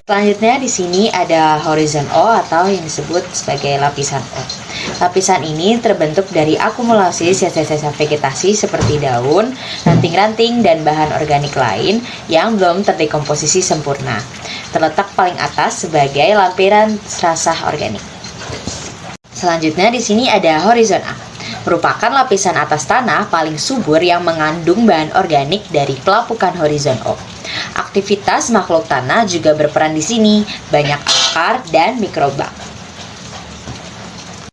Selanjutnya di sini ada horizon O atau yang disebut sebagai lapisan O. Lapisan ini terbentuk dari akumulasi sisa-sisa vegetasi seperti daun, ranting-ranting, dan bahan organik lain yang belum terdekomposisi sempurna. Terletak paling atas sebagai lampiran serasah organik. Selanjutnya di sini ada horizon A, merupakan lapisan atas tanah paling subur yang mengandung bahan organik dari pelapukan horizon O. Aktivitas makhluk tanah juga berperan di sini, banyak akar dan mikroba.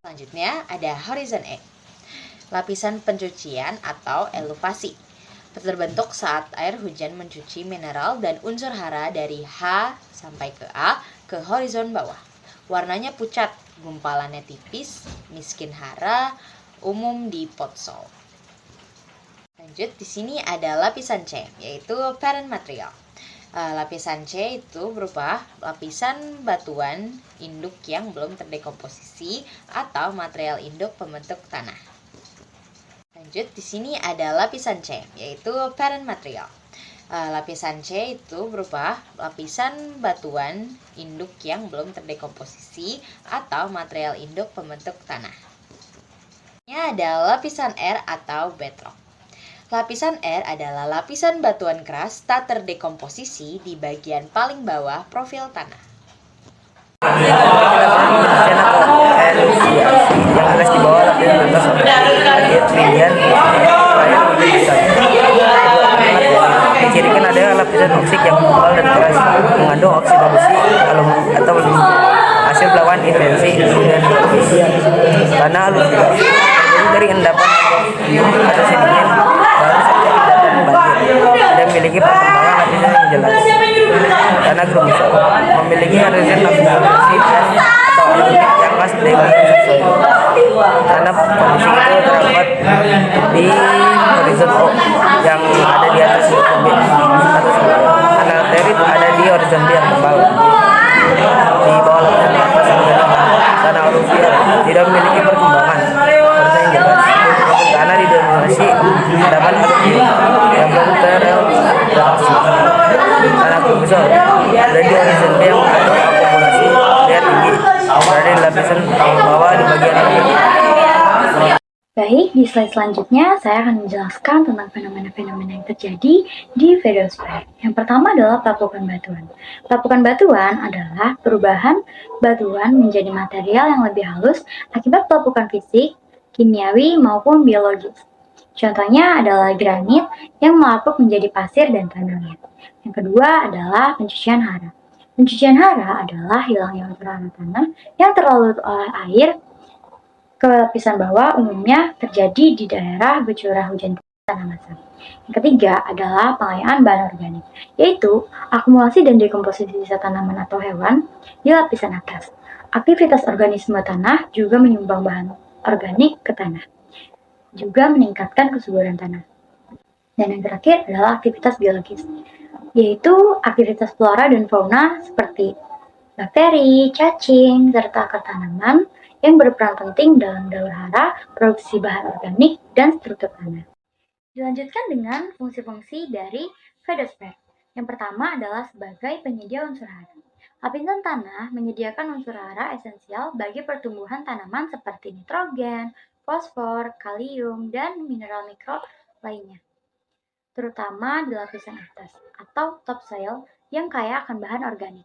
Selanjutnya ada horizon E, lapisan pencucian atau eluvasi. Terbentuk saat air hujan mencuci mineral dan unsur hara dari H sampai ke A ke horizon bawah. Warnanya pucat, gumpalannya tipis, miskin hara, umum di potsol. Lanjut, di sini ada lapisan C, yaitu parent material. Lapisan C itu berupa lapisan batuan induk yang belum terdekomposisi atau material induk pembentuk tanah. Lanjut, di sini ada lapisan C, yaitu parent material. Lapisan C itu berupa lapisan batuan induk yang belum terdekomposisi atau material induk pembentuk tanah. Ini ada lapisan R atau bedrock. Lapisan R adalah lapisan batuan keras tak terdekomposisi di bagian paling bawah profil tanah. Yang jelas di bawah lapisan atas kemudian dicirikan ada lapisan oksik yang tebal dan keras mengandung oksida besi atau hasil belawan intensi dan tanah aluvial dari endapan atau sedimen baru saja datang banjir dan memiliki perkembangan lapisan yang jelas. Tanah grumsol memiliki horizon akumulasi atau alunit yang khas dengan subsoil. Tanah kondisi itu terdapat di horizon O yang ada di atas horizon B atau subsoil. Tanah laterit ada di horizon B yang tebal. Di bawah lapisan atas tanah aluvial tidak memiliki perkembangan horizon yang jelas. Tanah didominasi endapan aluvial yang belum terrelokasi. Tanah grumsol ada di horizon B yang atau akumulasi lihat tinggi berada di lapisan bawah di bagian akhir. Baik, di slide selanjutnya saya akan menjelaskan tentang fenomena-fenomena yang terjadi di fedosfer. Yang pertama adalah pelapukan batuan. Pelapukan batuan adalah perubahan batuan menjadi material yang lebih halus akibat pelapukan fisik, kimiawi, maupun biologis. Contohnya adalah granit yang melapuk menjadi pasir dan tanah liat. Yang kedua adalah pencucian hara. Pencucian hara adalah hilangnya unsur hara tanah yang terlalu oleh air ke lapisan bawah, umumnya terjadi di daerah bercurah hujan tanah basah. Yang ketiga adalah pengayaan bahan organik, yaitu akumulasi dan dekomposisi sisa tanaman atau hewan di lapisan atas. Aktivitas organisme tanah juga menyumbang bahan organik ke tanah, juga meningkatkan kesuburan tanah. Dan yang terakhir adalah aktivitas biologis, yaitu aktivitas flora dan fauna seperti bakteri, cacing, serta akar tanaman yang berperan penting dalam daur hara, produksi bahan organik, dan struktur tanah. Dilanjutkan dengan fungsi-fungsi dari fedosfer. Yang pertama adalah sebagai penyedia unsur hara. Lapisan tanah menyediakan unsur hara esensial bagi pertumbuhan tanaman seperti nitrogen, fosfor, kalium, dan mineral mikro lainnya, terutama di lapisan atas atau topsoil yang kaya akan bahan organik.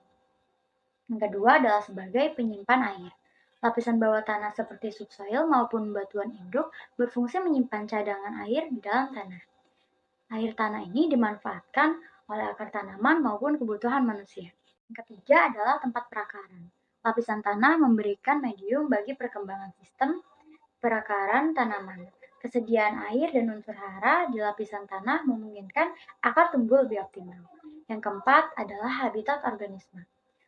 Yang kedua adalah sebagai penyimpan air. Lapisan bawah tanah seperti subsoil maupun batuan induk berfungsi menyimpan cadangan air di dalam tanah. Air tanah ini dimanfaatkan oleh akar tanaman maupun kebutuhan manusia. Yang ketiga adalah tempat perakaran. Lapisan tanah memberikan medium bagi perkembangan sistem perakaran tanaman. Kesediaan air dan unsur hara di lapisan tanah memungkinkan akar tumbuh lebih optimal. Yang keempat adalah habitat organisme.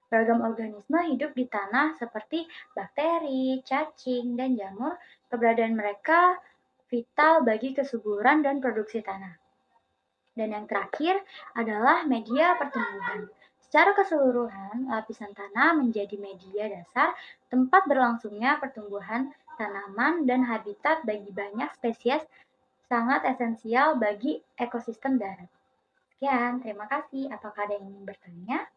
Beragam organisme hidup di tanah seperti bakteri, cacing, dan jamur. Keberadaan mereka vital bagi kesuburan dan produksi tanah. Dan yang terakhir adalah media pertumbuhan. Secara keseluruhan, lapisan tanah menjadi media dasar tempat berlangsungnya pertumbuhan tanaman dan habitat bagi banyak spesies, sangat esensial bagi ekosistem darat. Sekian, terima kasih. Apakah ada yang ingin bertanya?